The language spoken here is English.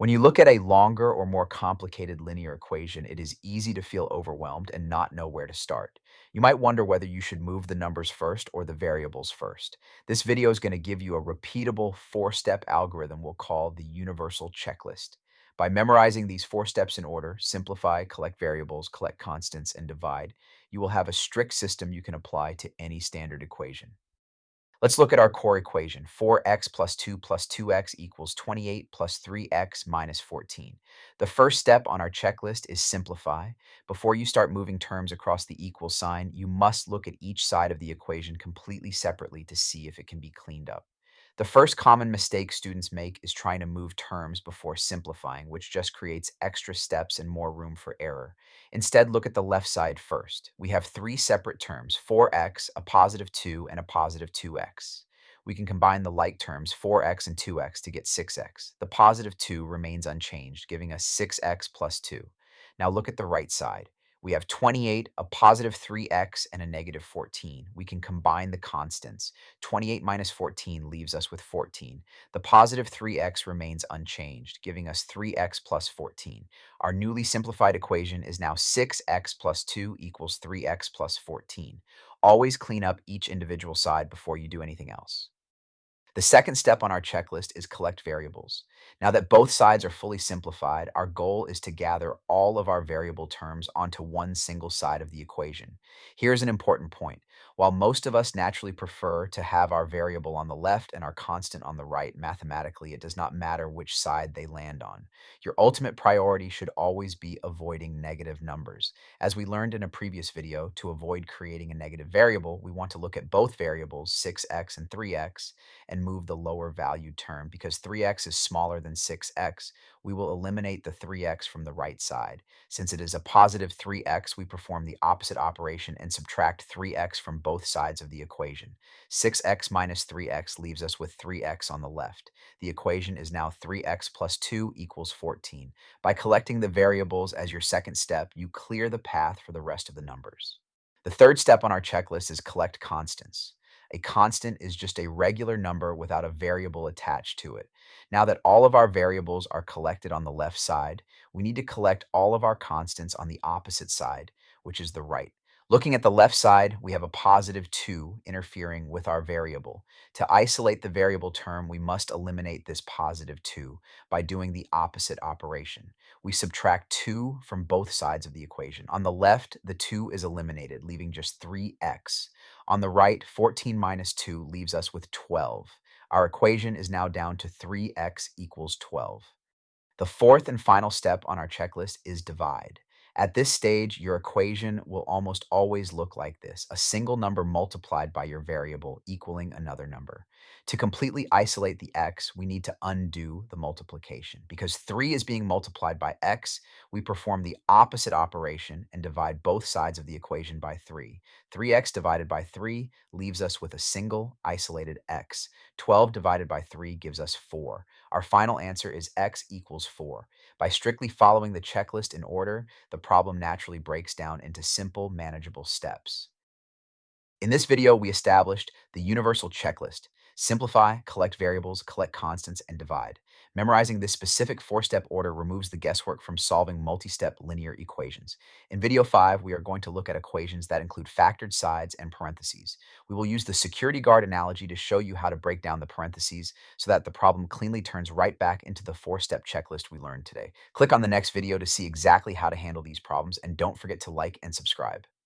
When you look at a longer or more complicated linear equation, it is easy to feel overwhelmed and not know where to start. You might wonder whether you should move the numbers first or the variables first. This video is going to give you a repeatable four-step algorithm we'll call the universal checklist. By memorizing these four steps in order, simplify, collect variables, collect constants, and divide, you will have a strict system you can apply to any standard equation. Let's look at our core equation. 4x plus 2 plus 2x equals 28 plus 3x minus 14. The first step on our checklist is simplify. Before you start moving terms across the equal sign, you must look at each side of the equation completely separately to see if it can be cleaned up. The first common mistake students make is trying to move terms before simplifying, which just creates extra steps and more room for error. Instead, look at the left side first. We have three separate terms, 4x, a positive 2, and a positive 2x. We can combine the like terms, 4x and 2x, to get 6x. The positive 2 remains unchanged, giving us 6x plus 2. Now look at the right side. We have 28, a positive 3x, and a negative 14. We can combine the constants. 28 minus 14 leaves us with 14. The positive 3x remains unchanged, giving us 3x plus 14. Our newly simplified equation is now 6x plus 2 equals 3x plus 14. Always clean up each individual side before you do anything else. The second step on our checklist is collect variables. Now that both sides are fully simplified, our goal is to gather all of our variable terms onto one single side of the equation. Here's an important point. While most of us naturally prefer to have our variable on the left and our constant on the right, mathematically, it does not matter which side they land on. Your ultimate priority should always be avoiding negative numbers. As we learned in a previous video, to avoid creating a negative variable, we want to look at both variables, 6x and 3x, and move the lower valued term. Because 3x is smaller than 6x, we will eliminate the 3x from the right side. Since it is a positive 3x, we perform the opposite operation and subtract 3x from both sides of the equation. 6x minus 3x leaves us with 3x on the left. The equation is now 3x plus 2 equals 14. By collecting the variables as your second step, you clear the path for the rest of the numbers. The third step on our checklist is collect constants. A constant is just a regular number without a variable attached to it. Now that all of our variables are collected on the left side, we need to collect all of our constants on the opposite side, which is the right. Looking at the left side, we have a positive 2 interfering with our variable. To isolate the variable term, we must eliminate this positive 2 by doing the opposite operation. We subtract 2 from both sides of the equation. On the left, the 2 is eliminated, leaving just 3x. On the right, 14 minus 2 leaves us with 12. Our equation is now down to 3x equals 12. The fourth and final step on our checklist is divide. At this stage, your equation will almost always look like this: a single number multiplied by your variable equaling another number. To completely isolate the x, we need to undo the multiplication. Because 3 is being multiplied by x, we perform the opposite operation and divide both sides of the equation by 3. 3x divided by 3 leaves us with a single isolated x. 12 divided by 3 gives us 4. Our final answer is x equals 4. By strictly following the checklist in order, the problem naturally breaks down into simple, manageable steps. In this video, we established the universal checklist: simplify, collect variables, collect constants, and divide. Memorizing this specific four-step order removes the guesswork from solving multi-step linear equations. In video 5, we are going to look at equations that include factored sides and parentheses. We will use the security guard analogy to show you how to break down the parentheses so that the problem cleanly turns right back into the four-step checklist we learned today. Click on the next video to see exactly how to handle these problems, and don't forget to like and subscribe.